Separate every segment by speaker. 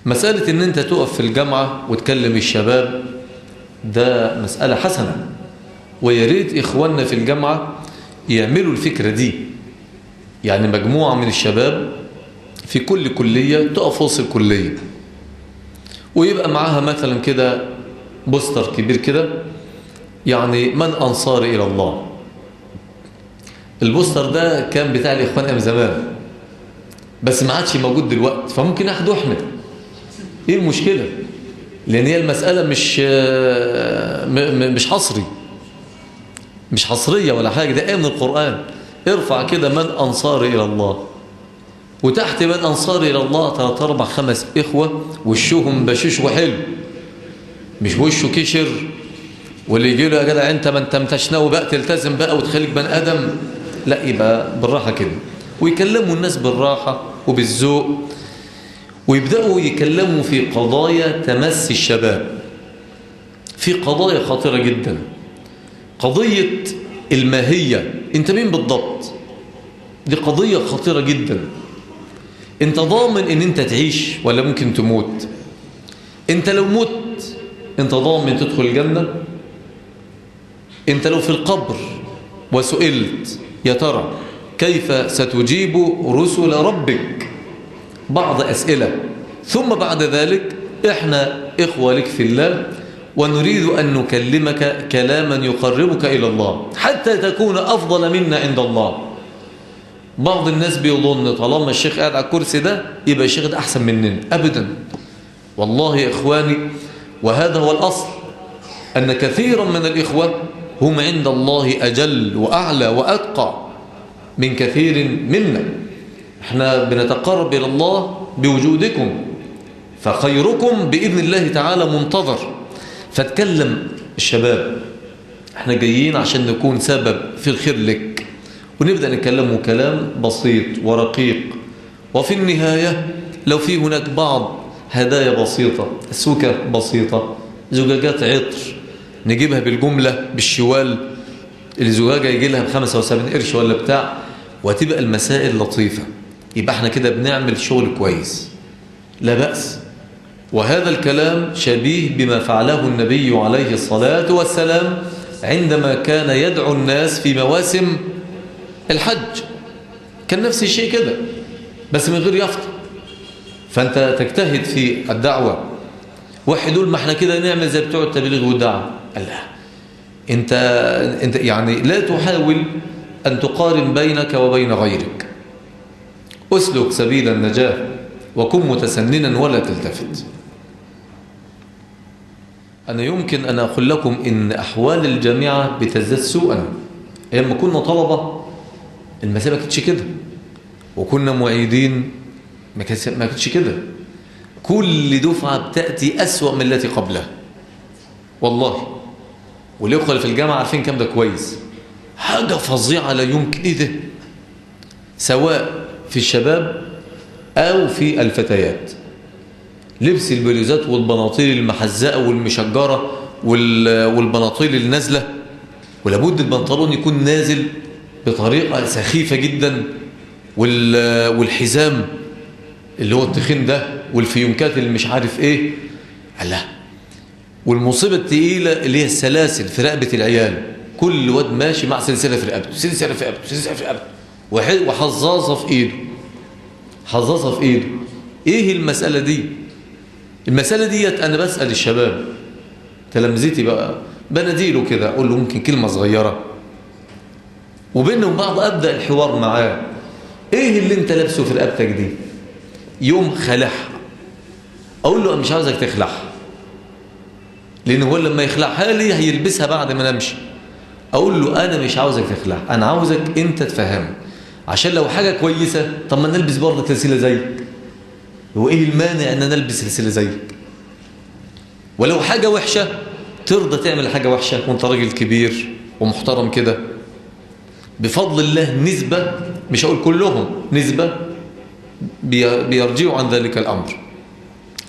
Speaker 1: مسألة ان انت تقف في الجامعة وتكلم الشباب ده مسألة حسنة، ويريد إخواننا في الجامعة يعملوا الفكرة دي. يعني مجموعة من الشباب في كل كلية تقف وسط الكلية، ويبقى معاها مثلا كده بوستر كبير كده، يعني من أنصار إلى الله. البوستر ده كان بتاع الإخوان أيام زمان، بس ما عادش موجود دلوقتي، فممكن ناخده احنا. ايه المشكلة؟ لأن هي المسألة مش حصري، مش حصرية ولا حاجة، ده آية من القرآن. ارفع كده من أنصار إلى الله، وتحت من أنصار إلى الله 3 4 5 إخوة وشهم بشيش وحلو، مش وشه كشر واللي يجي له يا جدع انت ما انت متشناوي بقى تلتزم بقى وتخليك بني آدم. لا، يبقى بالراحة كده، ويكلموا الناس بالراحة وبالذوق، ويبدأوا يكلموا في قضايا تمس الشباب، في قضايا خطيرة جدا. قضية الماهية، انت مين بالضبط؟ دي قضية خطيرة جدا. انت ضامن ان انت تعيش ولا ممكن تموت؟ انت لو مت انت ضامن تدخل الجنة؟ انت لو في القبر وسئلت يا ترى كيف ستجيب رسل ربك؟ بعض أسئلة. ثم بعد ذلك احنا إخوة لك في الله، ونريد أن نكلمك كلاما يقربك إلى الله حتى تكون أفضل منا عند الله. بعض الناس بيظن طالما الشيخ قاعد على الكرسي ده يبقى الشيخ ده أحسن مننا. أبدا والله يا إخواني، وهذا هو الأصل، أن كثيرا من الإخوة هم عند الله أجل وأعلى وأتقى من كثير منا. احنا بنتقرب إلى الله بوجودكم، فخيركم بإذن الله تعالى منتظر. فاتكلم الشباب، احنا جايين عشان نكون سبب في الخير لك، ونبدأ نتكلمه كلام بسيط ورقيق. وفي النهاية لو في هناك بعض هدايا بسيطة، سوكة بسيطة، زجاجات عطر نجيبها بالجملة بالشوال، الزجاجة يجي لها ب75 قرش ولا بتاع، وتبقى المسائل لطيفة، يبقى احنا كده بنعمل شغل كويس، لا بأس. وهذا الكلام شبيه بما فعله النبي عليه الصلاة والسلام عندما كان يدعو الناس في مواسم الحج، كان نفس الشيء كده بس من غير يافطة. فأنت تجتهد في الدعوة. واحد يقول ما احنا كده نعمل زي بتوع التبليغ والدعوة. لا، انت يعني لا تحاول أن تقارن بينك وبين غيرك. أسلك سبيل النجاة وكن متسننا ولا تلتفت. أنا يمكن أن أقول لكم إن أحوال الجامعة بتزداد سوءا. أيام ما كنا طلبة المسألة ما كانتش كده، وكنا معيدين ما كانتش كده. كل دفعة بتأتي أسوأ من التي قبلها والله. والإخوة اللي في الجامعة عارفين كم ده كويس. حاجة فظيعة لا يمكن. إيه ده؟ سواء في الشباب أو في الفتيات، لبس البلوزات والبناطيل المحزقة والمشجرة والبناطيل النازلة، ولابد البنطلون يكون نازل بطريقة سخيفة جدا، والحزام اللي هو التخين ده، والفيونكات اللي مش عارف ايه. الله. والمصيبة التقيلة اللي هي السلاسل في رقبة العيال، كل واد ماشي مع سلسلة في رقبته، سلسلة في رقبته، سلسلة في رقبته، وحظاظة في ايده، حظاظة في ايده. ايه المسألة دي؟ المسألة ديت انا بسأل الشباب تلامذتي بقى، بناديله كده اقول له ممكن كلمة صغيرة، وبينهم بعض ابدأ الحوار معاه. ايه اللي انت لابسه في رقبتك دي؟ يوم خلعها، اقول له انا مش عاوزك تخلعها، لان هو لما يخلعها لي هيلبسها بعد ما نمشي. اقول له انا مش عاوزك تخلعها، انا عاوزك انت تفهمها، عشان لو حاجة كويسة طب ما نلبس برضه سلسلة زيك. هو ايه المانع ان انا البس سلسلة زيك؟ ولو حاجة وحشة ترضى تعمل حاجة وحشة وانت راجل كبير ومحترم كده؟ بفضل الله نسبة، مش هقول كلهم، نسبة بيرجعوا عن ذلك الأمر،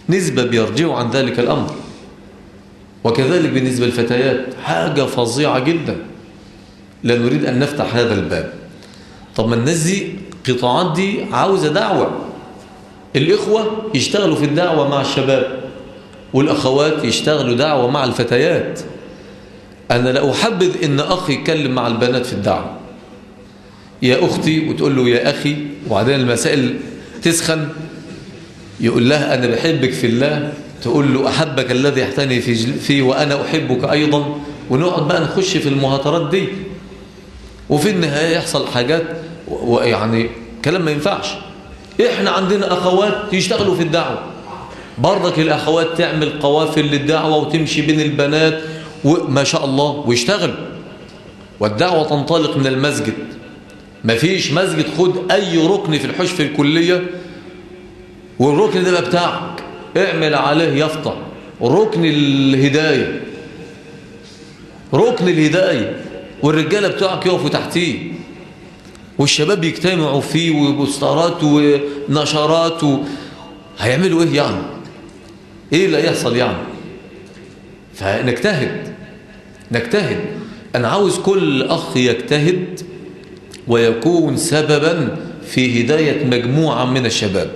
Speaker 1: نسبة بيرجعوا عن ذلك الأمر. وكذلك بالنسبة للفتيات حاجة فظيعة جدا، لا نريد أن نفتح هذا الباب. طب ما الناس دي قطاعات دي عاوزة دعوة. الإخوة يشتغلوا في الدعوة مع الشباب، والأخوات يشتغلوا دعوة مع الفتيات. أنا لا أحبذ إن أخي يتكلم مع البنات في الدعوة، يا أختي وتقول له يا أخي، وبعدين المسائل تسخن يقول لها أنا بحبك في الله، تقول له أحبك الذي يحتني فيه وأنا أحبك أيضا، ونقعد بقى نخش في المهاترات دي، وفي النهاية يحصل حاجات ويعني كلام ما ينفعش. إحنا عندنا أخوات يشتغلوا في الدعوة، برضك الأخوات تعمل قوافل للدعوة وتمشي بين البنات وما شاء الله ويشتغل، والدعوة تنطلق من المسجد. ما فيش مسجد خد أي ركن في الحوش في الكلية والركن ده بقى بتاعك، اعمل عليه يافطة، ركن الهداية، ركن الهداية، والرجالة بتوعك يقفوا تحتيه، والشباب يجتمعوا فيه، وبوسترات ونشرات هيعملوا ايه يعني؟ ايه اللي يحصل يعني؟ فنجتهد، نجتهد. انا عاوز كل اخ يجتهد ويكون سببا في هداية مجموعة من الشباب.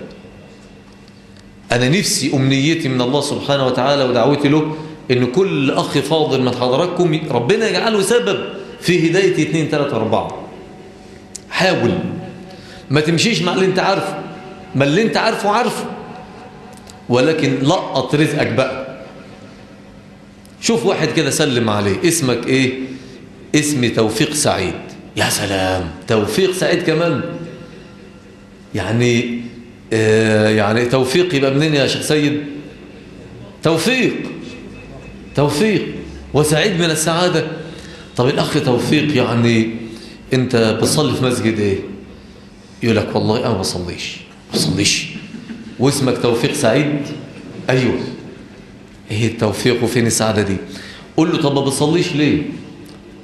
Speaker 1: أنا نفسي أمنيتي من الله سبحانه وتعالى ودعوتي له إن كل أخ فاضل من حضراتكم ربنا يجعله سبب في هداية 2 3 4. حاول ما تمشيش مع اللي انت عارفه، ما اللي انت عارفه عارفه، ولكن لقط رزقك بقى. شوف واحد كده سلم عليه، اسمك ايه؟ اسمي توفيق سعيد. يا سلام، توفيق سعيد كمان، يعني يعني توفيق يبقى منين يا شيخ سيد؟ توفيق، توفيق وسعيد من السعادة. طب الأخ توفيق يعني أنت بتصلي في مسجد إيه؟ يقول لك والله أنا ما بصليش. واسمك توفيق سعيد؟ أيوه. إيه التوفيق وفين السعادة دي؟ قول له طب ما بتصليش ليه؟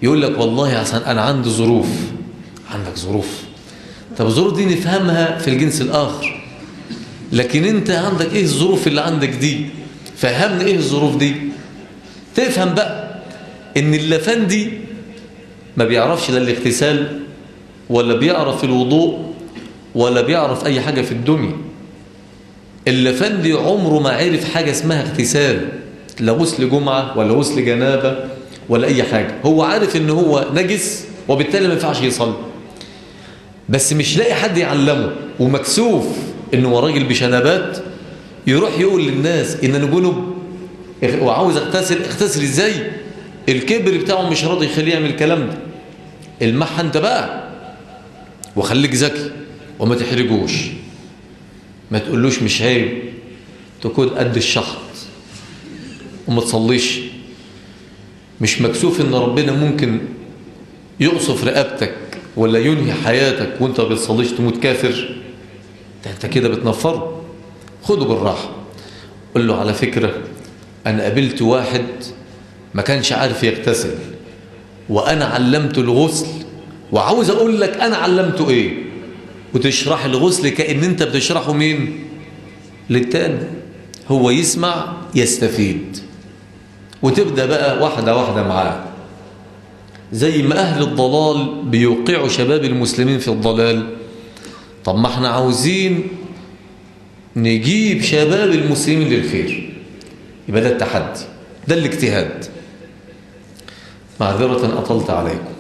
Speaker 1: يقول لك والله عشان أنا عندي ظروف. عندك ظروف؟ طب الظروف دي نفهمها في الجنس الآخر، لكن أنت عندك إيه الظروف اللي عندك دي؟ فهمني إيه الظروف دي؟ تفهم بقى إن اللفندي ما بيعرفش لا الاغتسال ولا بيعرف الوضوء ولا بيعرف أي حاجة في الدنيا. اللفندي عمره ما عرف حاجة اسمها اغتسال، لا غسل جمعة ولا غسل جنابة ولا أي حاجة. هو عارف إن هو نجس وبالتالي ما ينفعش يصلي، بس مش لاقي حد يعلمه، ومكسوف إنه هو راجل بشنبات يروح يقول للناس إن أنا جنب وعاوز اغتسل إزاي؟ الكبر بتاعه مش راضي يخليه يعمل الكلام ده. المح أنت بقى وخليك ذكي وما تحرجوش، ما تقولوش مش عيب تكون قد الشحط وما تصليش. مش مكسوف إن ربنا ممكن يقصف رقبتك ولا ينهي حياتك وانت ما بتصليش تموت كافر؟ انت كده بتنفره. خده بالراحة، قل له على فكرة أنا قابلت واحد ما كانش عارف يغتسل وأنا علمته الغسل، وعاوز أقول لك أنا علمته إيه، وتشرح الغسل كأن أنت بتشرحه مين؟ للتاني. هو يسمع يستفيد، وتبدأ بقى واحدة واحدة معاه. زي ما أهل الضلال بيوقعوا شباب المسلمين في الضلال، طب ما احنا عاوزين نجيب شباب المسلمين للخير. يبقى ده التحدي، ده الاجتهاد. معذرة أطلت عليكم.